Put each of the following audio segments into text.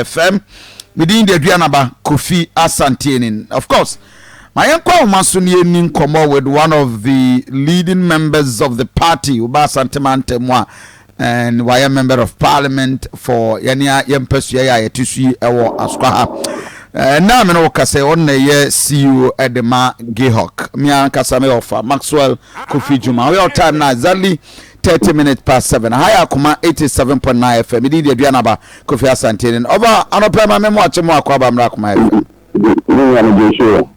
FM. Within the Adrianaba Kofi Asantienin. Of course, my uncle Masuni Nkomo with one of the leading members of the party, Uba Santemante Mwa, and why a member of parliament for Yania Yempesua Yetusi Ewo Asquaha. Now I'm going to say on the year CEO at the Gayhawk. Me and Kasame offer Maxwell Kofi Jumah. We all time now exactly 30 minutes past 7. Hi Akoma 87.9 FM. Me di Adrianaba Kofi Asantienin. Over anope ma me mo ache mo akwaba mra Akoma FM.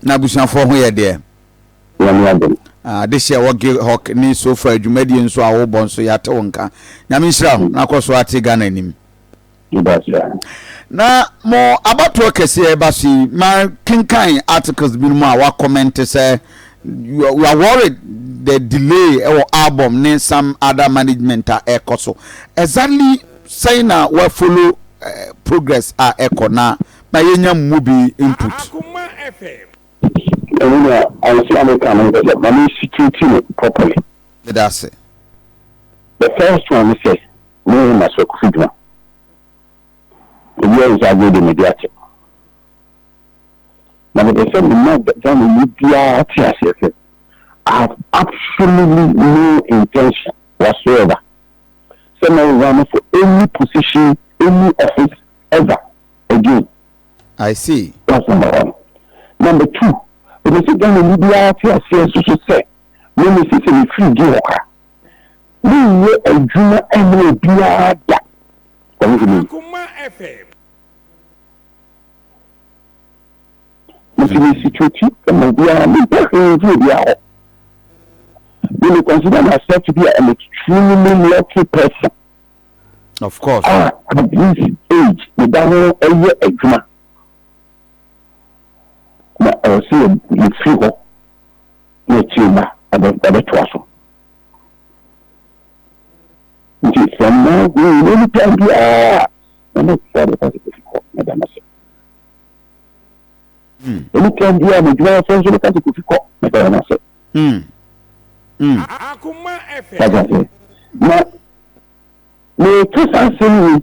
Na busanfo ho ye de. This year what Gayhawk ni so far adwumadi nso a wo bon so ya te wonka. Nyame nhira na koso ate Ghana nim. Na mo about to kese ebasi ma kinkan articles bi mu a wa comment say you are worried the delay or album ne some other management are ekoso exactly saying na we follow progress are eko na yenya mubi input Akoma FM I see American but let me security properly. That's it. The first one is say no Maxwell Kofi Jumah. The years are good immediately. Now, the same amount that I have absolutely no intention whatsoever. Someone running for any position, any office ever again. I see. That's number one. Number two, when you sit down in Libya, I say, when you sit in free Gayhawk, we know a junior and will be a that. Akoma FM. Security, and we are we consider myself to be an extremely lucky person. Of course. At this age, we don't a year exam. But I will say the figure, the chamber, about the torso. From now, we will tell you, I'm not sure about it before, Madam. Any can be a major friends look at the Kofi Madam. Akoma FM. Now, the truth I say,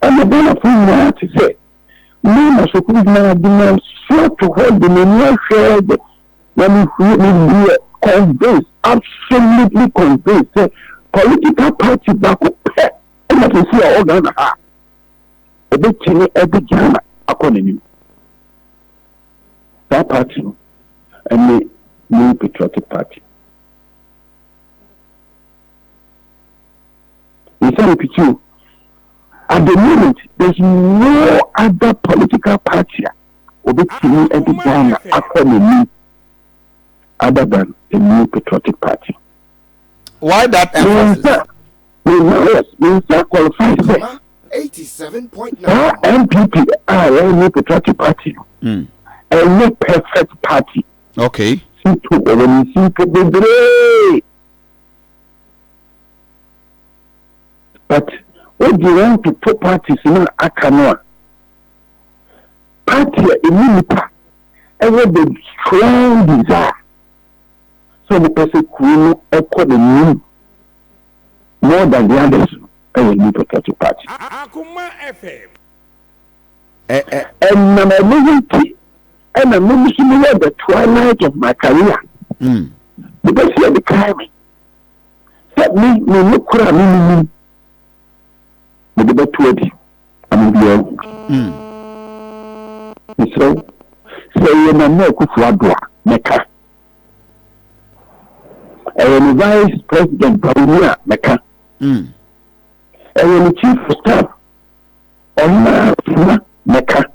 and the benefit now to say, no, Maxwell Kofi Jumah been sure to hold the many shared when we be convinced, absolutely convinced, political party back up, and I can see all Ghana. A bit chilly, every Ghana, according to that party and the new patriotic party. At the moment, there's no other political party obeying every Ghana according other than the new patriotic party. Why that emphasis? We qualified 87.9 NPP are a new patriotic party. A perfect party. Okay. But what do you want to put parties in Akoma? Party immunity, ever the strong desire. So the person could echo the new more than the others. A new patriotic party. Akoma FM. And my movie. And I'm not the twilight of my career. Because you're the crime. Let me look for me. But the better I'm so you're not Kufuadua, Mecca. I am Vice President Baunia, Mecca. I am the Chief of Staff on Mecca.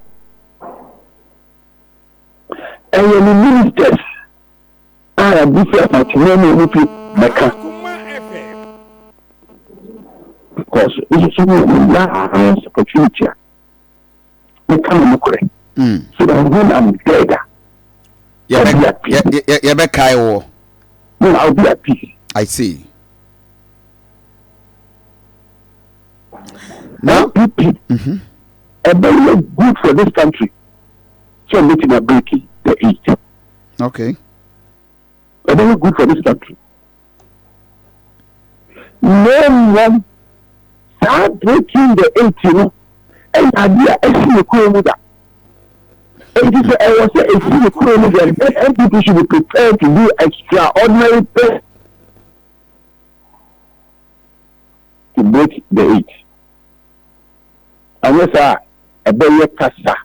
I am the ministers. I am different at Mecca. Because this is a last opportunity. Mecca Mukre. So that when I'm dead, I'll be at peace. I see. Now, people, a very good for this country. So making a breaking the 8. Okay. A very good for this country. No one start breaking the 8, and idea the Kuromuda. And this I was saying the Kuromuda, and NPP should be prepared to do extraordinary things to break the 8. And yes, a better casa.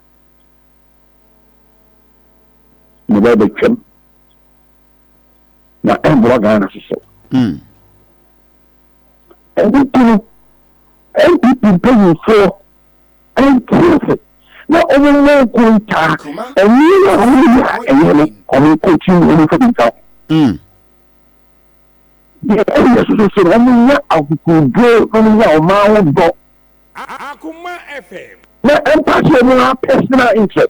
The baby came. Now, I'm going to say. And NPP paying for and profit. Not only no contact, and you know, continue for the the areas of the only of the good only our mouth go. Akoma FM. Now, I'm passing on personal interest.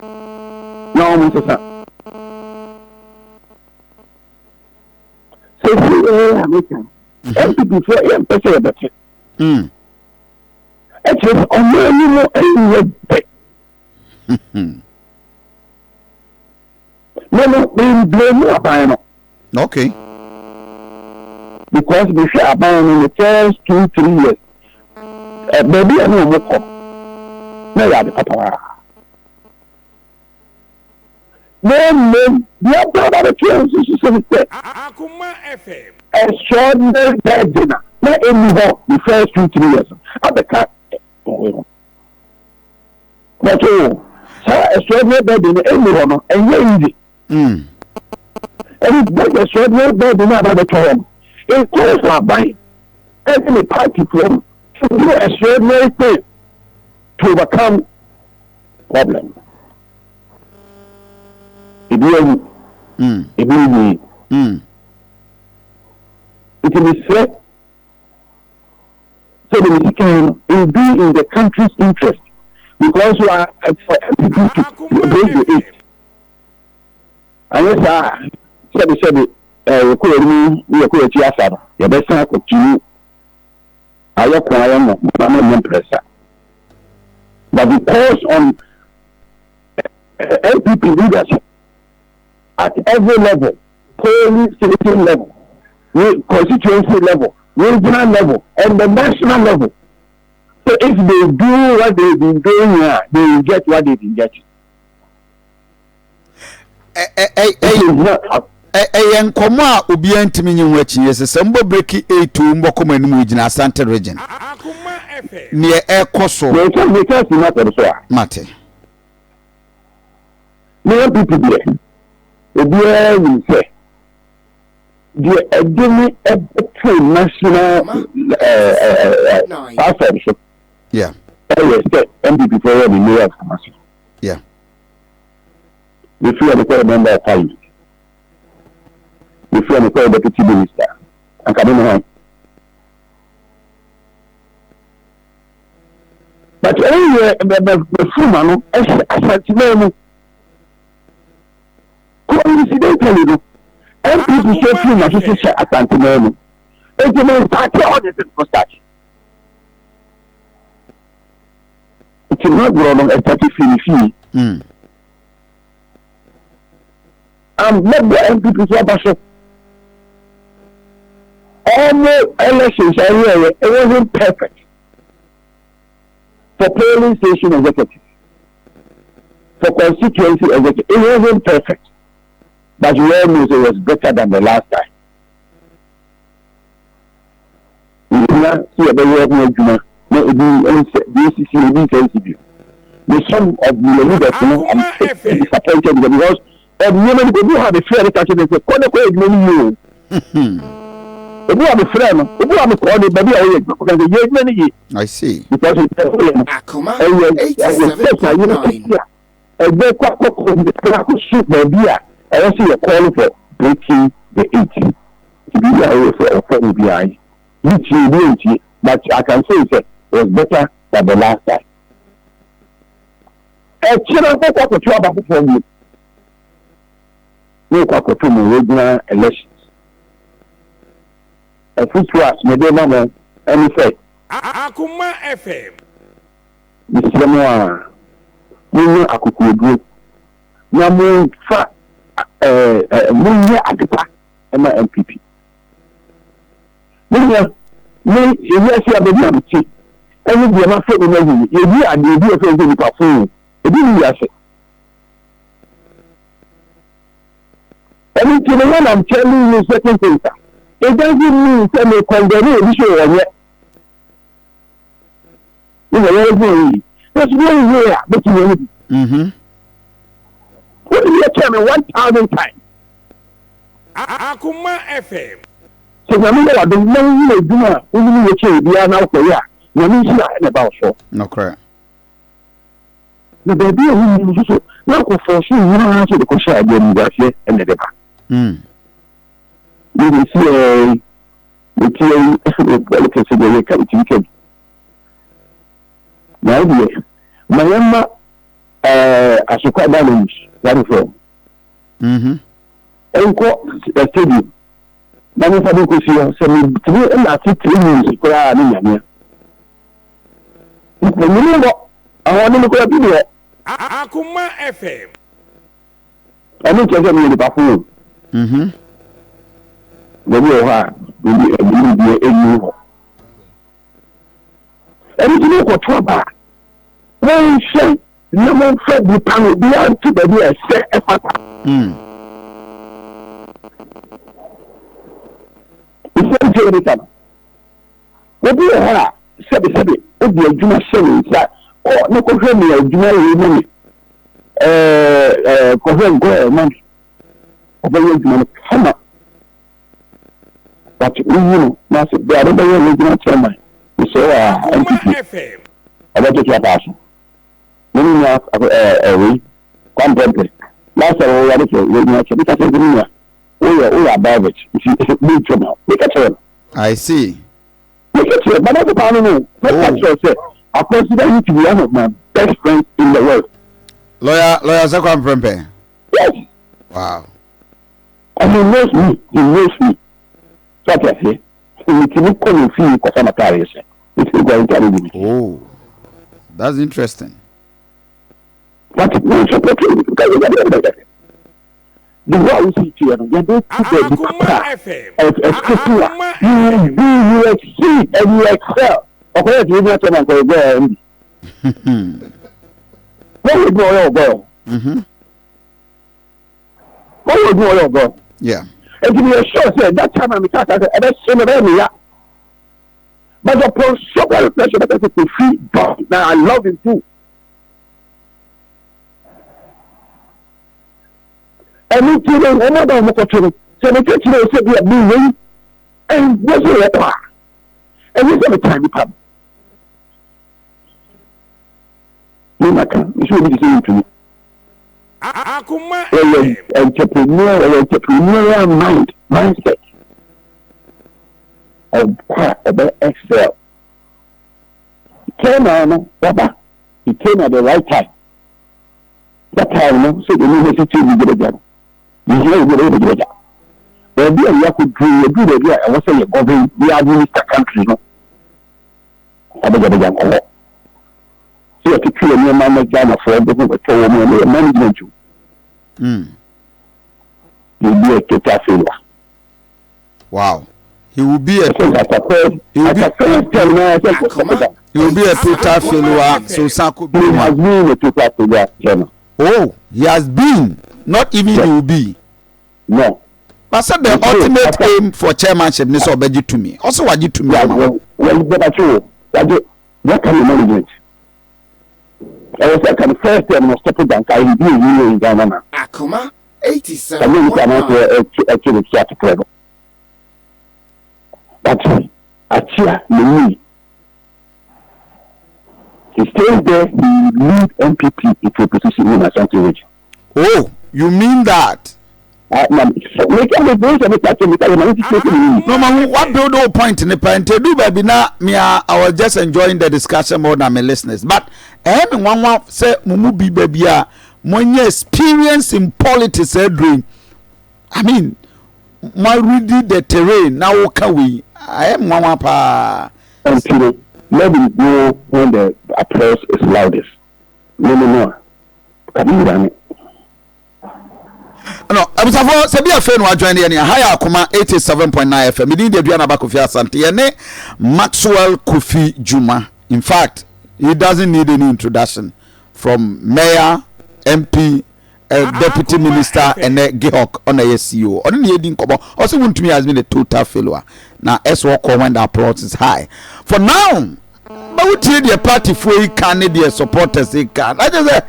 No, Mr. Sir. So, American. NPP for him, person better. It is on no no, being blame about it. Okay. Because we share about in the first 2-3 years. Baby, I know what come. No, I have no, the other the chances Akoma FM. Extraordinary bad dinner. Not in the first 2-3 years. At the cat. But extraordinary bad dinner, everyone, and you're easy. And it's not extraordinary bad dinner about the term. It goes for buying every party from to do extraordinary thing to overcome problems. It will be said so that it will be in the country's interest because you are for everybody to break the 8. And yes, we could your best to I but because on NPP leadership at every level, police station level, constituency level, regional level, and the national level. So if they do what they've been doing here, they will get what they've been getting. Nkoma obi antimi nyi wachi yese sembo breki 8 mboko manimu ejina Asante region ne ekoso they can see matter so mate me people there obi will say the academy national pastor yeah MPP for the mayor of Kumasi yeah we feel the member of parliament. If you are the deputy minister, and come in. But anyway, the Fumano, as coincidentally, and people say Fuma to say at Antimano. It's a man started on it for such. It's not grown as 30 fee. I'm not the MPP for Bashop. All the elections it wasn't perfect for polling station executive, for constituency executive. It wasn't perfect, but you all know it was better than the last time. The sum of the leaders, I'm disappointed because of women who have a fair education. They say, if you have a friend, if you have a call, baby, I see. Because it's Akoma, 87.9. And they quite shoot baby. I also see a call for breaking the 8. To be there for BI. But I can say it was better than the last time. A children go to trouble for you. No, regional elections. A foot was made a moment and he said, Akoma FM. Mr. Moa, you know, I could do. No more fat, Munya Akita, and my MPP. Munya, you see a baby, Any be not for the money. You be and you be a friend of perfume. It didn't yes. Anything when I'm telling you certain things, it doesn't mean that you condemn the issue yet. You know, that's really rare, but you know. What do you tell me 1,000 times? Akoma FM. So I mean, I don't know you do not. Only you change the now for ya. You need to about so. No correct. The baby who you now for sure you don't answer the question again that here and the debate. You will see the TA consider the captain. Now, my mama, I should quite balance that from. And a stadium. Many people could see us and 3 years. The minimum I want to look at it. Akoma FM. I need to get me the bathroom. The real hard will be a new. Anything for trouble. When she no one said the panel beyond to the set effort. It's not what do you have? Said, oh, the Juma Shelly, oh, no, confirm me, Juma, confirm go, man, obey Juma, come up. But you know, Master, the other way, we do not tell me. So, FM. I want to get a passion. Meaning, we contemplate. Last time we had to watch it because we are above it. If you need to know, we can tell. I see. But that's the problem. I consider you to be one of my best friends in the world. Lawyer Zakwan Prempe. Yes. Wow. And he knows me. So I can say, he can call me free because I'm a carrier. Oh, that's interesting. But no support the world is here. You don't put you exceed and you excel. Okay, you not going to go. What would go go? What would go go? Yeah. And to be assured, that time I'm talking about that same area. But upon so much pressure that I could feel God. Now I love him too. And we tell him another opportunity. So the church said we are moving and what's the and this is the time we come. No matter, you should be saying to me. Akoma entrepreneurial mindset of excel. He came at the right time. That time, so the university will get it done. You hear it get it done. There be a could do the I was saying government, we administer country, no. I beg you, so you kill a man for everything management. He will be a total failure. Wow. He will be a total failure. So Sako he has been a total failure. Oh, he has been. Not even he will be. No. But said the ultimate aim for chairmanship is already to me. Also, what you to me? Well, what kind of management? I was like, the first time I was stepping down, I will be in Ghana. Akoma 87. I mean, actually start to play. But I cheer me. He stays there, he lead NPP into a position in Ashanti region. Oh, you mean that? So make any voice of it. No, man, what build no point in the point to do, baby? Now, I was just enjoying the discussion more than my listeners. But one say, Mumu be baby, when you experience in politics, dream. I mean, my reading the terrain now. Can we? I am one pa. Until let me go when the applause is loudest. No. No, I'm sorry. Sebi afen wa join here. Higher Akoma 87.9 FM. Midin de Duana Bakofi Asante. Yene Maxwell Kofi Jumah In fact, he doesn't need any introduction from mayor, MP, deputy minister, and Gehok on a CEO. Only he didn't come out. Also, Wontumi has been a total failure. Now, S1 when the applause is high. For now, but we tell the party for he can, their supporters they can. I just say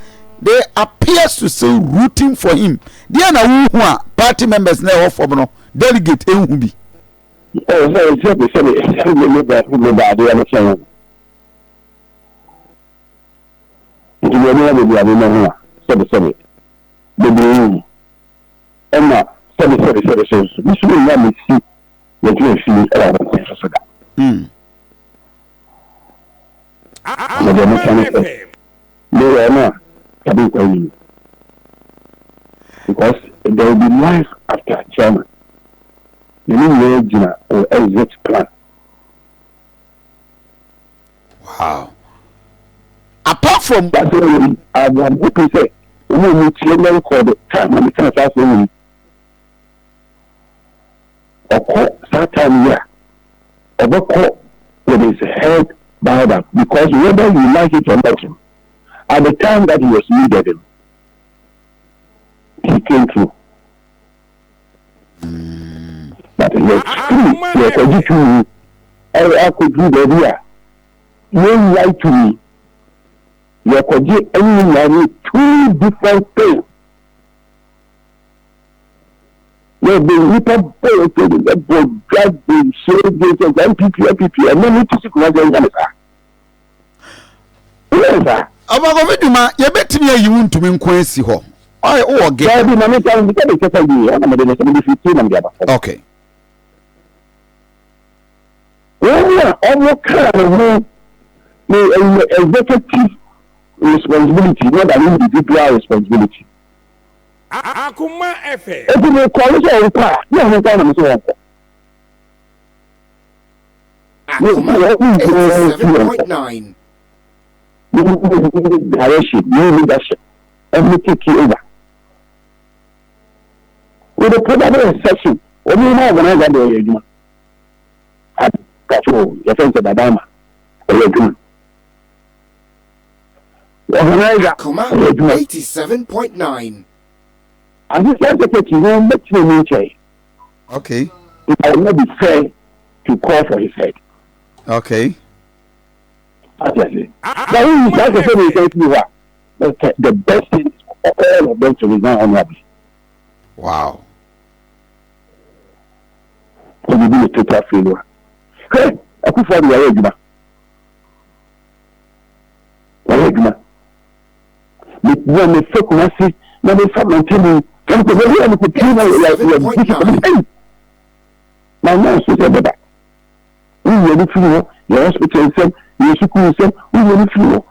they appears to say rooting for him. They are now party members now for no delegate ehumbi. Oh, so it's just the nti we no be ade no ho sebe bebre ema sebe bisu ni na mesi ye tue fi era ko so da no de mechanic no no tabi ko yi because there will be life after chairman you know we or exit plan. Wow. Apart from that, I'm hoping say we will children call the time and the time that's when we that time here or call with his head bowed up because whether you like it or not, at the time that he was needed him, he came through. But he was true. I could do the idea. You lie to me. You could get any two different things. You been little boy to the board, drag the soldiers of NPP, and then you to see what they're yes, sir. Abago Jumah, you bet me you want to mean Quincy Ho. I or get okay. Well, almost kind of executive responsibility, not an individual responsibility. Akoma FM. If you call it all part, you have done so. Akoma 87.9. Direction, new leadership, and we take you over. With a probable exception, when you know when I got the at Kacho, your friends at Adama, Akoma 87.9. And this is the thing, you make me change. Okay. It will not be fair to call for his head. Okay. Obviously. Now, that's the thing we say to you. The best thing is for all of them to resign honorably. Wow. So you be a total failure. Hey, I could find your Jumah. Jumah. When the folk will see, when they come and tell me, come to the way and put you like my man said that. We will feel your hospital said, your school said, we will feel.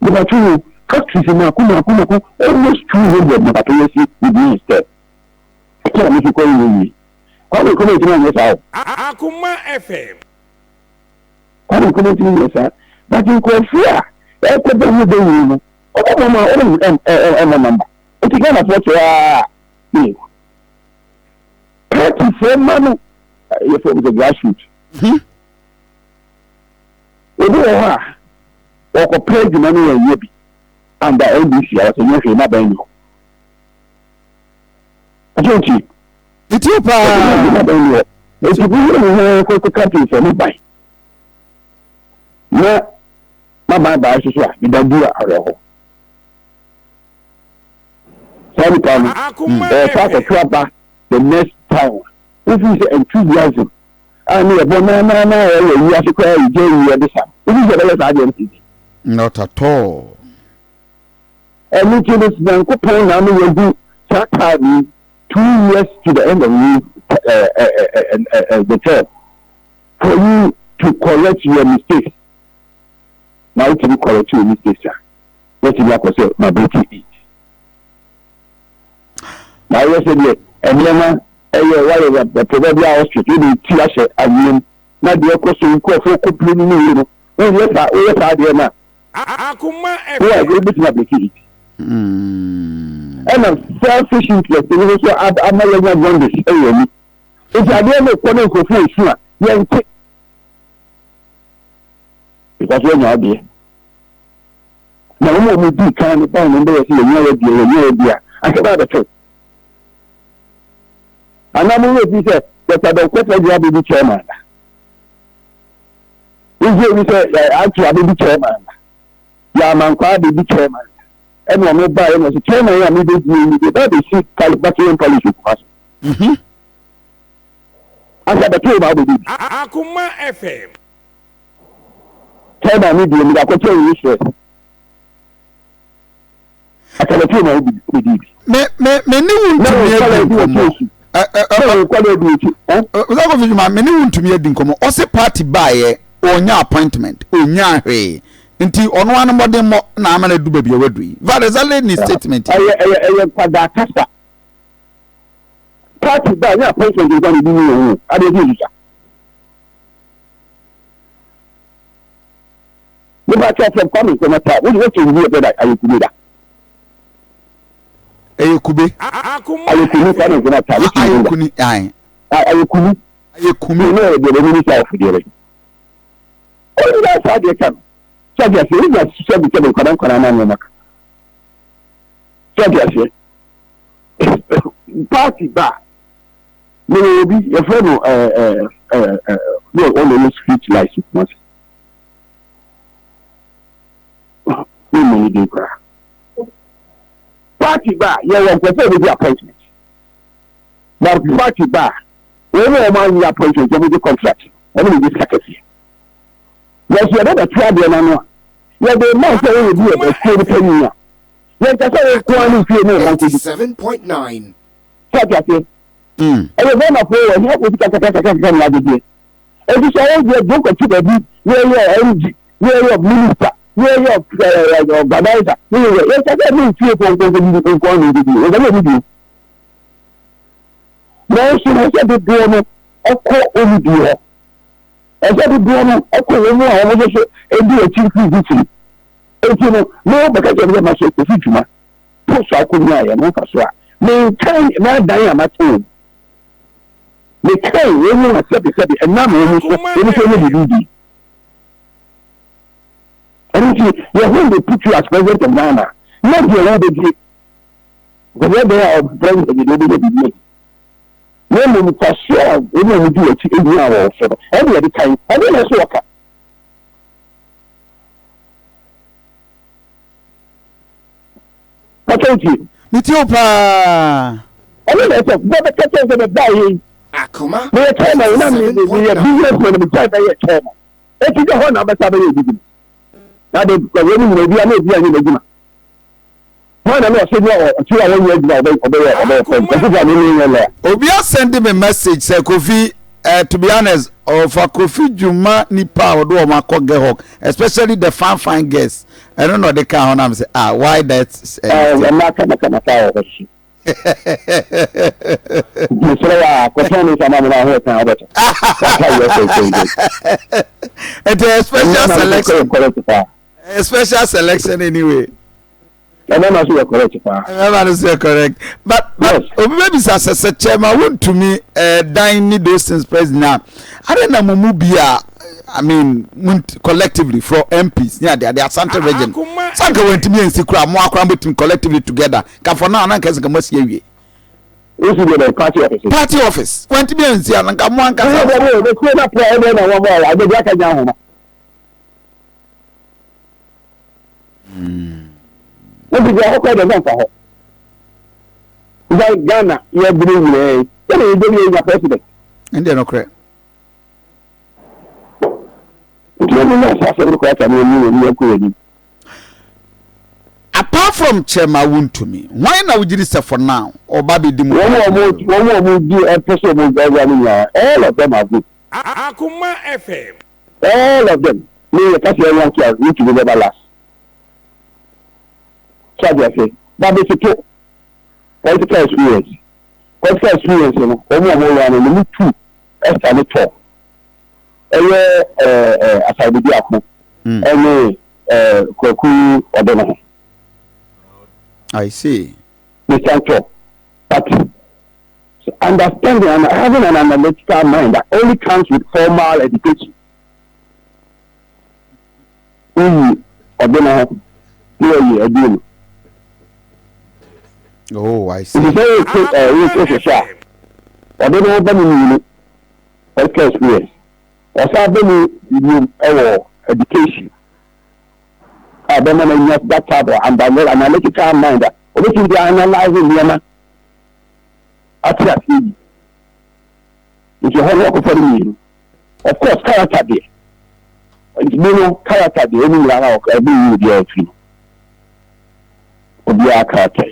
But I tell you, countries in Akuma, almost 200 Mapatoyasi with me instead. I can't make you call me. How will come to me, yes, Akoma FM. How will come to me, yes, but you call fear. I could be with the number. It's again of what you are. Party for money. You're from the grassroots. Or play the money and maybe. And the NBC, I was a young man. I don't see. It's your power. It's a good country for me by. No, my buy is what you don't do it. Akoma the next town. If you say enthusiasm, I mean, you have to cry, you this time. This is the best identity. Not at all. And which is the coupon now will do 2 years to the end of the term for you to correct your mistakes. Now to correct your mistakes, sir. What you like to say, my beauty. Now, yes, and then the probably our street, you need to teach a woman. Not the question for complaining. Oh, yes, I dear now. Akoma We are going to make it. And a selfish interest, so I'm not going to say, if I didn't know what for sure, because when you're there. Now, we do kind of time and they see a year. I said, that's true. And I'm going to say that I don't quite like the chairman. We say, actually, the chairman. Yeah, man, the chairman. And when we buy him as a chairman, I mean, that is Californian policy for us. I said, the two about the Akoma FM. Chairman, medium, I can tell you this. I can tell you we did. Many want to me a dinkomo. Also, party buy or nya appointment, or nya hey. Until on one more than more, na man do baby wedri. That is a lady statement. I party buy nya appointment is going to be I don't do that. The matter from coming from a part. What you do that? I do that. Ayekube. Ayekube coming from a part. Ayekuni. Ayekube. Ayekube. No, the minister of the oh, that's how they come. So I say, that's so become a Koran. So I say, party bar. Maybe a friend no only speech like it was. Party bar, you want to with the appointment. But party bar, when you want the appointment, you have the contract. I mean, this secretary. Yes, you have a trial, and I know. Yeah, they must say you do a school penny. Yes, that's all you're going to do. 7.9. So I say, and you're going to play and help with the other. And you say, you're book to the where you're MG, where you're minister, where you're organizer. Yes, I don't mean to go. No, she has said the drama of court only dear. As I did drama, of course, I was a do a chief visit. And you know, no, because I never said the future. Post I could lie and offer so. Maintain my diam at home. They came when you accept the and now you do. And you're going to put you as president of Ghana. Not your own degree. Because they are president, you know, they when we sure when we do it in the hour so every other time I don't know so what you Mitiopa I don't know so but the catches of the dying Akoma. We tell my businessman to try by a chairman. It is the whole number seven. Now they will be a Obia send him a message say Kofi to be honest for Kofi Jumah nipa or do ma especially the fine guests. I don't know the car on am say why that a special selection anyway. And then I see correct. Correct. But maybe as a chairman want to me dine those things president. I don't know Mumubia. I mean collectively for MPs. Yeah, they are the Asante region. Sanka went to me and Sikra more crammed collectively together. Can for now and can must hear you. This is the party office. Party office. Went to me and see and come one can. What did you have for her? Ghana, you're bringing a president. And they're not correct. Apart from Chema Wontumi, why now did this for now? Or Baby Dimo? One more do a person all of them are good. Akoma FM. All of them. Me, a person which will never last. So I say, that is a political experience. Political experience, you know, only two estimate as I did Akoma, and Koku Odono. I see. But understanding and having an analytical mind that only comes with formal education. Oh, I see. Experience. Education. I don't know that type of analytical mind. Which is analyzing the it's a whole lot for me. Of course, character there. It's no character there. Any level of every year to be our character.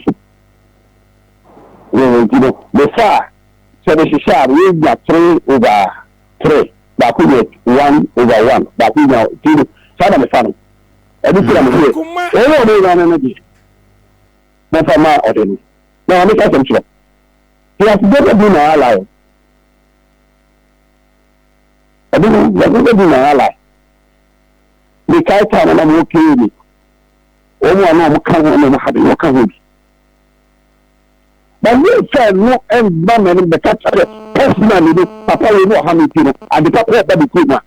The far, so the shall we got 3/3. That could be 1/1. That we know, Sada the family. Everything I'm here. Oh, no, energy. Not for my ordinary. Now, make us sure. He has never been our ally. I didn't never been our ally. The Kaitan and I'm okay with it. Oh, no, I'm coming and I'm happy. You're coming. But we said no and bomb and the catcher personally, Papa, you know how many people and the Papa that became no.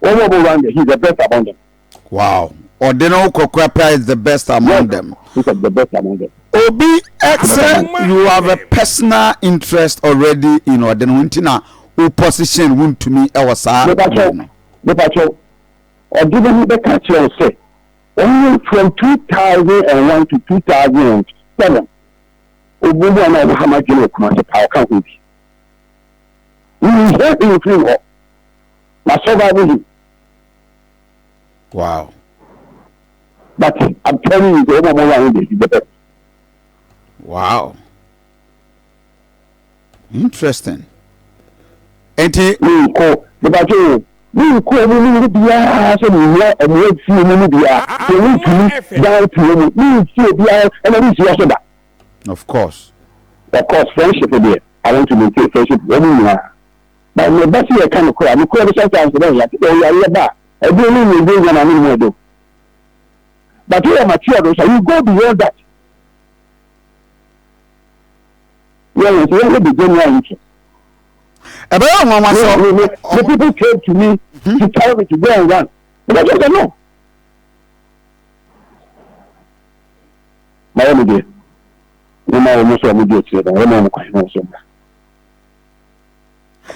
He's the best among them. Wow. Ordino Kokwapa is the best among them. He's the best among them. Obi, you have a personal interest already in Ordino Wintina, who position Wontumi Ewasa. Or given me the catcher say, only from 2001 to 2007, Obi and how much you know, power can't be. We have been free. Wow. But I'm telling you, the overall is the best. Wow. Interesting. And we call the battle. We call the Bia, so we are and we see the Bia. So we can down to we see Bia and we see also that. Of course, friendship is there. I want to maintain friendship anywhere. But my best year kind of call. I'm calling sometimes today. I don't know what I'm going to do. But you are mature, so you go beyond that. Yeah, so you begin your interest. The people came to me to tell me to go and run. But I just said no. My own idea. You know, almost all the dates, and I don't know quite know something.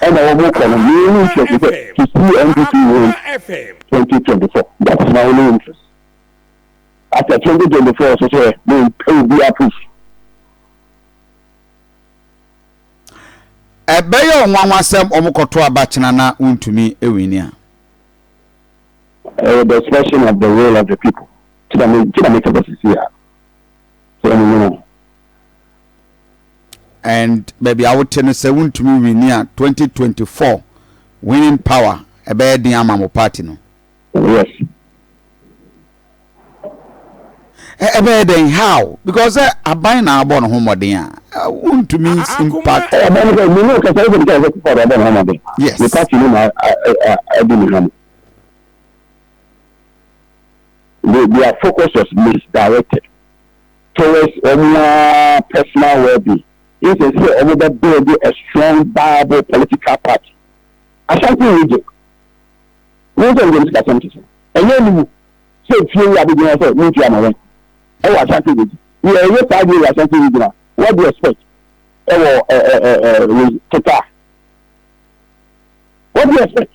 And I will work on a new interest to see NPP win 2024. That's my only interest. After 2024, so say, we be approved. Ebeyo nwanwasem omukoto abachina na Wontumi ewinia. The expression of the will of the people. To the make of here. So, and maybe I would tell you say Wontumi winia 2024 winning power ebe di amamo party no. Yes. Ebe then how? Because abai na abo no homodin Wontumi's impact. Yes. The party their focus was misdirected towards personal well-being. It is here build a strong, viable political party. Ashanti region. No one is going to say. And then say few are beginning to say, "No, you are not." Oh, Ashanti region. We are here 5 years Ashanti region. What do you expect? Total. What do you expect?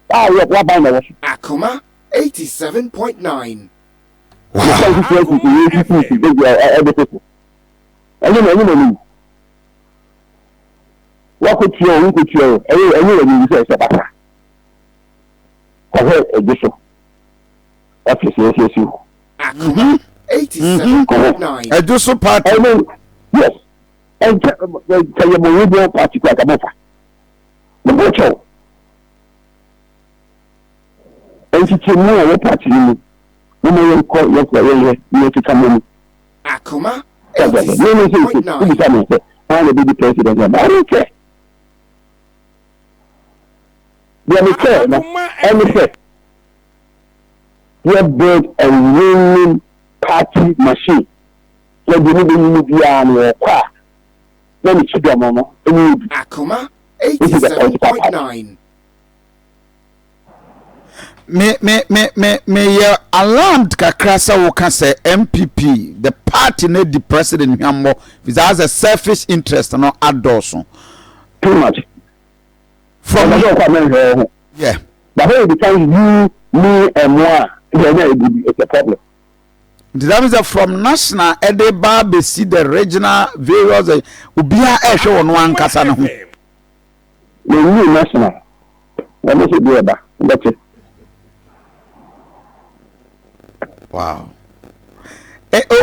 What buying the Russian? Akoma 87.9. What could you anyway you say Sabata? Edition. That's you. Akoma 87.9. Eduso party. Yes. And tell you more party like a mother. The butcher. And she came more party. You call your to come in. Akoma No, I will be the president. I don't care. We care. We have built a winning party machine. So you need to be a car. Let me check your mama. Akoma 87.9. Me alarmed kakrasa wo ka say MPP the party need the president hwammo because has a selfish interest no adoso too much from yeah but when it becomes you me and moi it's a problem. That means that from national edeba be see the regional various ubia ehwe won wan kasa no ho the national let me see the that's it. Wow.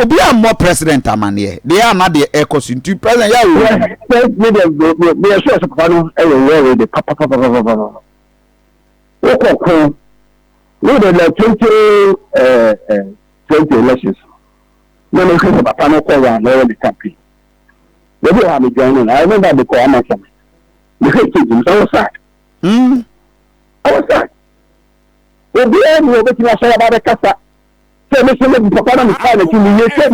Obi am more president amane. They are not the echoes into president ya wo. Me sure papa no e we the papa. Okay. We the 20 elections. No me say papa no call one the campaign. They do have me joining. I remember the call am from. The hate him so sad. I was sad. Obi am we be na say about the kasa. Say me say me papa na me call you me say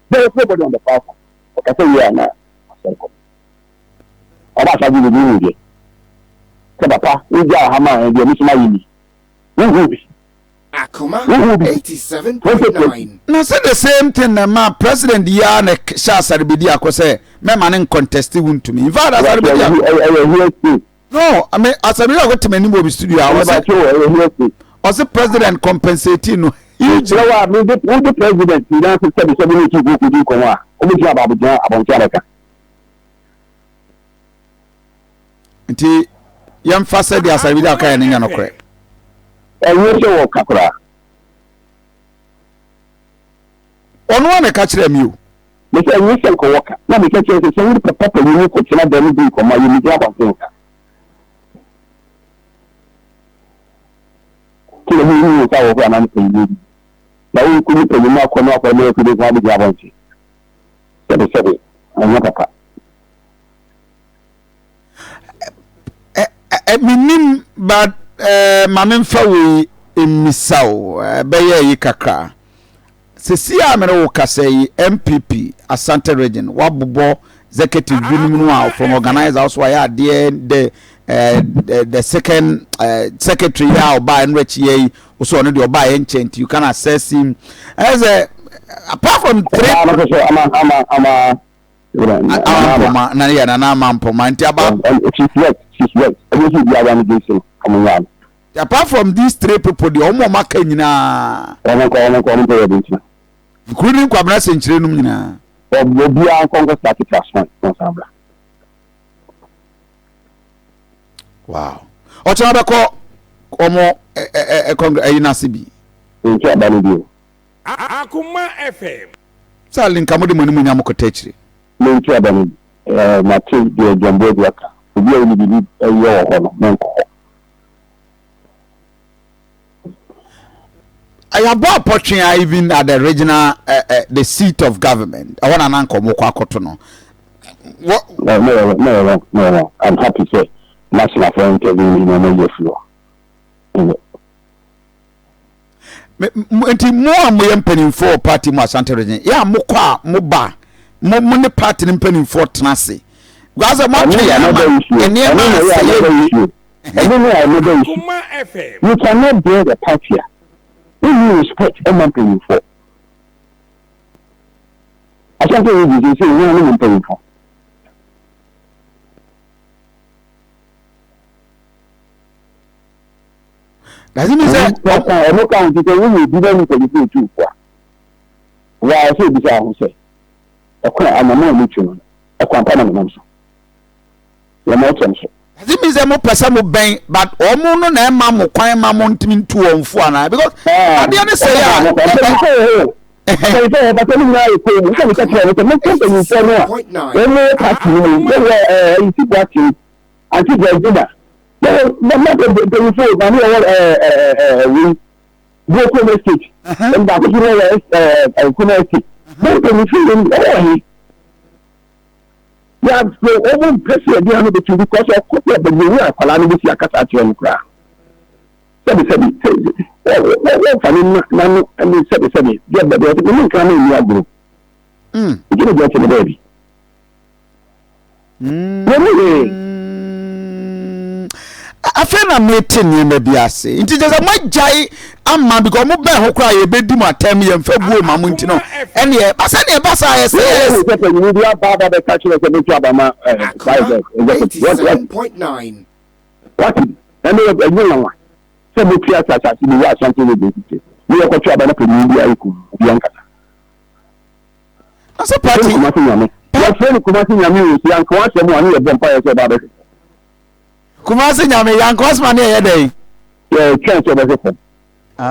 there is nobody on the platform. Okay, say yeah na. Oba sa bi ni ni. Say papa, we ja ha ma e bi mi suma yi. Who be? Akoma 87.9. Now say the same thing na ma president ya na sha saribidi akose me man contest Wontumi. In fact saribidi no, I mean asabidi go to many mo studio I was the president compensating no huge lawa me the president you don't say the 72 go do konwa o bi ababuja abontiareka nti yam fasa dia saribidi akaya nya no kore enwe se wo kakura onu wane ka kire mi o me say enwe se ko woka na me kire se wo papa ni ko kina da ni bi ko ma yi mi ja ba nka kile ni sa wo kwa na ni ni na wo ku ni pe ni ma ko na ko me ku de kwa bi ja ba nti sebe anya papa minim but mamen fa we emisao beye yi kakra sesi amere wo kasai MPP Asante region wabobo executive binom no from organizer also ya the second secretary ya oba enrich ye also on the oba enchant you can assess him as a apart from three ama na ya na mampoma nti aba she's right everything we are going coming on apart from these three people the omo maka nyina including kwabna senchire num nyina obi an kongo start transfer nsabla wow ocha be ko omo kongo ayinase bi nti abani bi Akoma FM sa linka mo de mani munya mo kotachire nti abani na ti de jombo bi aka obi ayi bi ayo ho no menko I about portraying even at the regional the seat of government. I want an uncle Mokwakoto no. What? No. I'm happy to say national friend Kevin in your floor. Nti mo am penning for party mo Asante region. Ya mo kwa mo ba. Mo ne party penning for tenase. Gaza mo twe ya na. You cannot bear the party. You respect MPP for. I can't tell you this. You know paying for. Does it mean say I no count to tell you didn't pay you too for. Why I say this I will say. I'm a man with you. A company man. You're not so. It means mo pesa mo ben but omo no na ema mo kwan ma mo ntimi ntu onfu ana because ade ne say ya yeah, so over pressure they are not because of corporate but we are calling this yakata at your cra. Said well funny and said yeah but they are coming in your group. You can get to the baby. afena mete niema bi ase nti je say magyae amma because mo ben ho kra ye bedi mo atam ye mfa buo ma mo nti no ene e basa ne basa ye say you be about the catch the me to abama 87.9 what and you know say mo tia cha si be something we do we ko to abana pe ni bi ayiku bi ankata asa party kuma nyame ya friend kuma nyame o si anka wa se mo ani e bompa ye so ba be kuma se nyame yan cosman ne ye dey chance of the I'm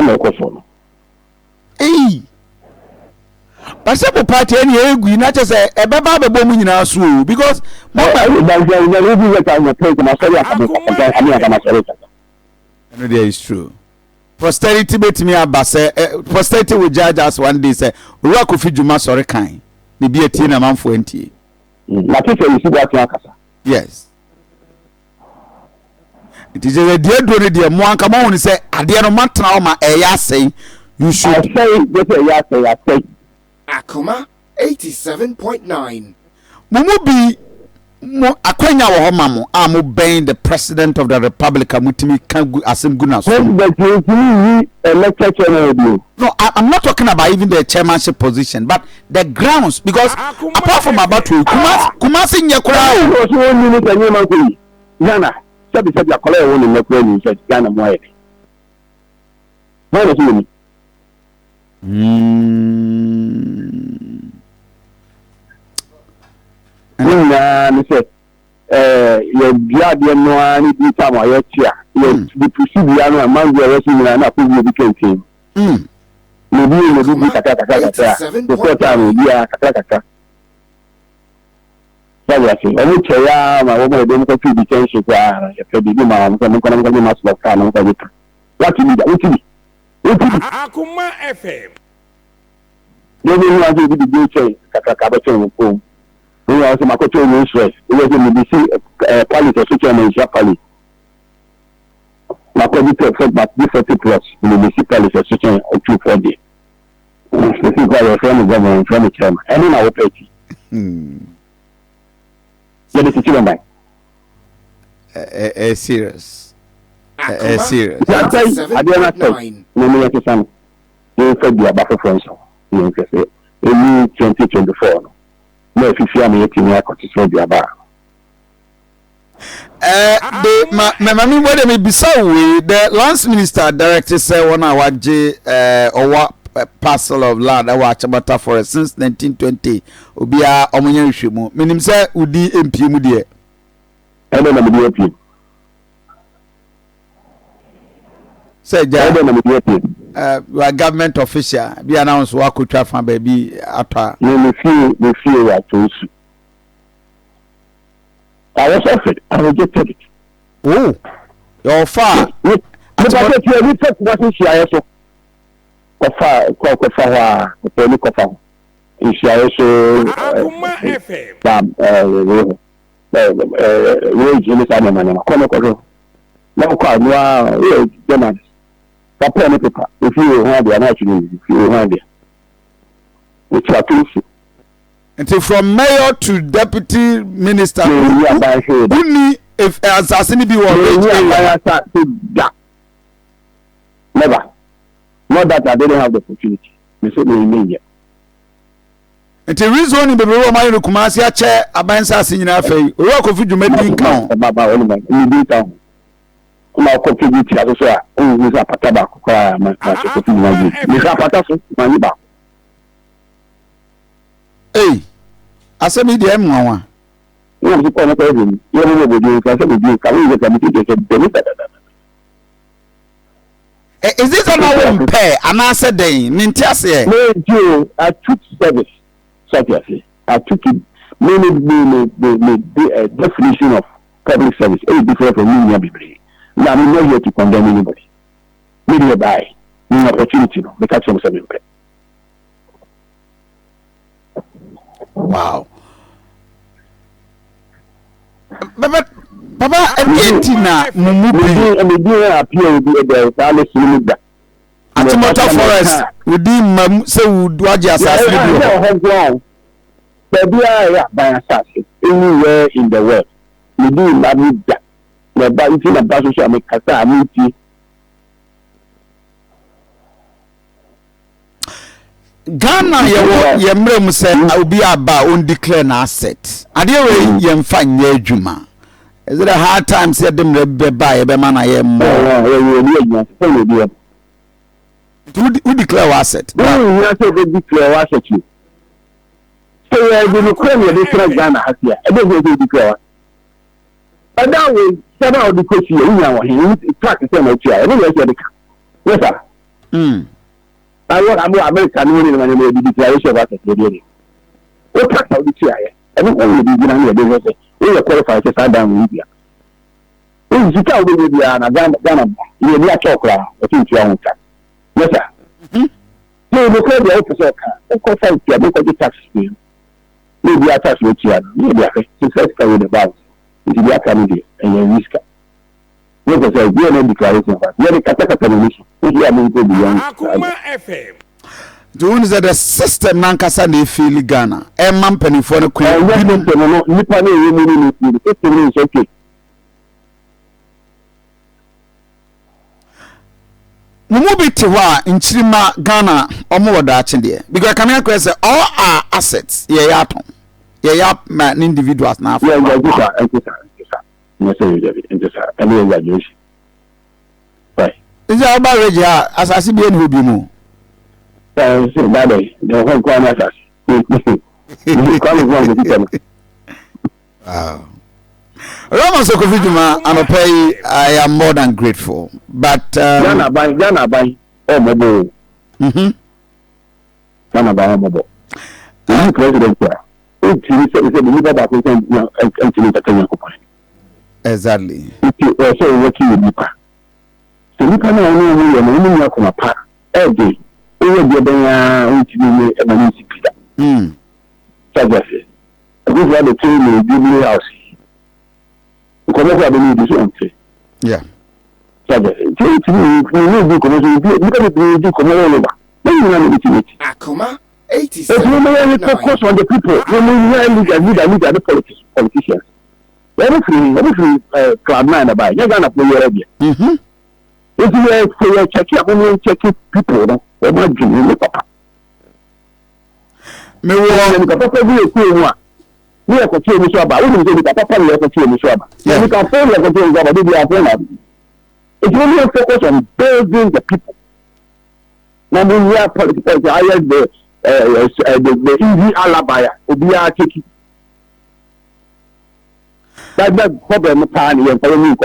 not question. But some party any egu na just say e beba be bom nyina so because that is true. Posterity betimi abase posterity will judge us one day say Maxwell Kofi Jumah sorry kan ne bi etie na manfo antie. Na say you see that akasa. Yes. It is a dear do the mo anka mo woni say ade no matna o ma eya say you should say just eya say Akoma 87.9 Mumu bi mo akwanya wo homa mo mo ben the president of the republic amutimi kan asem guna so. No, I'm not talking about even the chairmanship position but the grounds because apart from about Kumasi nyekura Ghana sabi akola won ni mekura ni se Ghana mo aye why do na me say your dia no ani bi time aye tia you the procedure no man go we see na ko bi kentin no bi kaka ko time dia kaka ya say o che ya ma wo mo dem ko fi bi kenshi kwa ya fe bi ma mo ko Maxwell ka no ko bi what you need Akoma FM no no do bi che kaka ba che ko we also makoto no stress we go be see quality social media quality na ko bi perfect but this 40 plus we be see quality social 2 4 day we see go your friend government from chairman any na opeti yeah this is children by serious serious Adriana say no me yet some you said you about for so you say in 2024 no if you am yet in your control the aba mami where me bisawe the lance minister director say one awaje owa parcel of land that was Chabata forest since 1920 obia omonye hwemu menim say udi MP mu de I don't know the MP say ja you are government official be announce wa kotwa fa baby atwa me feel ya to su I was offered I rejected it oh your far we take what share so kofa wa ko kofa share so Akoma FM we jini sana maneno kono kono na kwa nwa German papa ne papa if you have the actually if you have the which are two until from mayor to deputy minister only if assassin be one never not that I didn't have the opportunity me say me mean until reason ni bebe wo man no Kumasi a che abansa asinyina afei Maxwell Kofi Jumah din kan baba woni man ni din kan kuma contribute aso so a o sa pata ba ko ma ko tu ni sa pata so ma ni ba asemi de mwa wo bi ko na ko ni yo mo bo di ka se bi ka wo ka mi ti ke de ni is this another pair and I said they nintiase no I took service I took it the definition of public service is different from me be now I'm not here to condemn anybody me buy no opportunity no because some service wow Baba Argentina mumu appear the palace limit Atimota forest within say would waji assassin by assassin anywhere in the world me do na me da na ba nti na ba so me kasa me ti Ghana ye mrem say obi aba on declare na asset ade we ye mfa nye adwuma is it a hard time say dem be ba ye be ma na ye mo we declare asset we say they declare asset you so the claim you declare Ghana hasia e dey declare but that way seven of the coach you nya wa he track say na tia e no ye dey yes sir I want American winning when you declaration of asset. What tax out the chair? Everyone will be given a day. We are qualified to stand down with Libya. We sit out with Libya and Ghana. You are talk around. I think you are on tax. Yes, sir. So, look at the officer. Of course, I can look at the tax scheme. Maybe I tax with you. Maybe I can successfully with the balance. It will be a candidate and a risk. Yes, sir. We are not declaration. We are the Catholic. Akoma FM. Do you say the system nankasa na feel Ghana? E man penifo na kwen. Nipa na yemi ni system is okay. Mumu bi te wa nchirima Ghana omo woda ache de. Because can I say all our assets ye yaton. Ye yap man individuals na afọ. Yes, sir. Any exaggeration. Right. Is that about Regia as I see be any hobi mu? That day, the whole corner assassin. Wow. Maxwell Kofi Jumah Jabs, I am more than grateful. But Ghana by oh mobile. Ghana by mobile. The president exactly. Also working with Nipa. So Nipa na only we Akoma pa. Every we dey ben ultimate emergency Peter. Services. We have the team in the house. Because we have the this one. Yeah. Services. We do commercial. We do commercial. Akoma 87. We focus on the people. We lead the politicians. Everything Club 9 about. You're gonna play your area. If you are checking up on checking people, no, or not doing it, papa. Me wo papa be a one. We are continuing to about. We will say papa we are continuing to about. We can find the continuing about. We are going. It's really a focus on building the people. Now we are political. I have the easy alabaya. We are taking. That's the problem. Pani and following.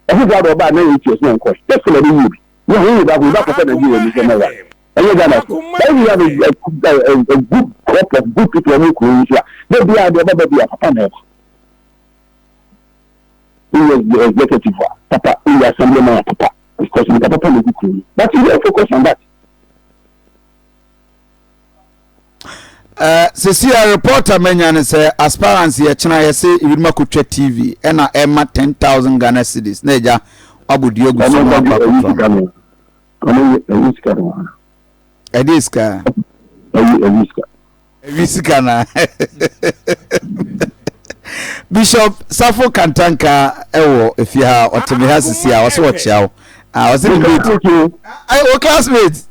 I think that about no issues, no question. Definitely you. You hear that we don't pretend you in the way. And you have a good crop of good people who could issue. They be a papa. He was the executive papa, he was assemblyman papa. Because we papa is good. But you don't focus on that. Cecilia reporter menyan say aspirants ye china ye say Irima Kutwe TV ena Emma 10,000 Ghana cedis neja abudi ogu so ediska na Bishop Safo Kantanka ewo efia otemi ha sisia wo so wo chiao I was in the I classmates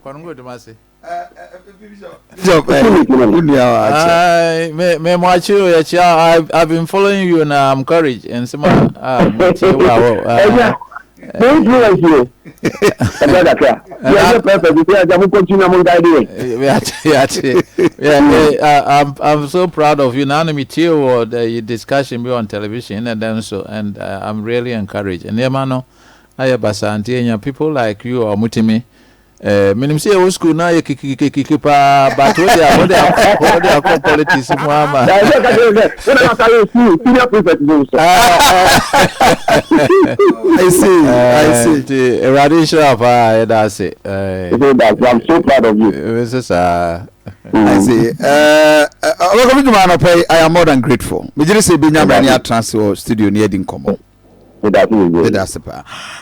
Kongo de mase I've been following you and I'm encouraged and some I'm so proud of you. Now me too the discussion be on television and then so and I'm really encouraged. And Yamano I basanti people like you or Mutimi. Minim say old school now you kipa but what they are politics mama. I see the eradication of that's it. I'm so proud of you. This is I see. I am more than grateful. Me just say Binyam Rania transfer studio near Dinkomo.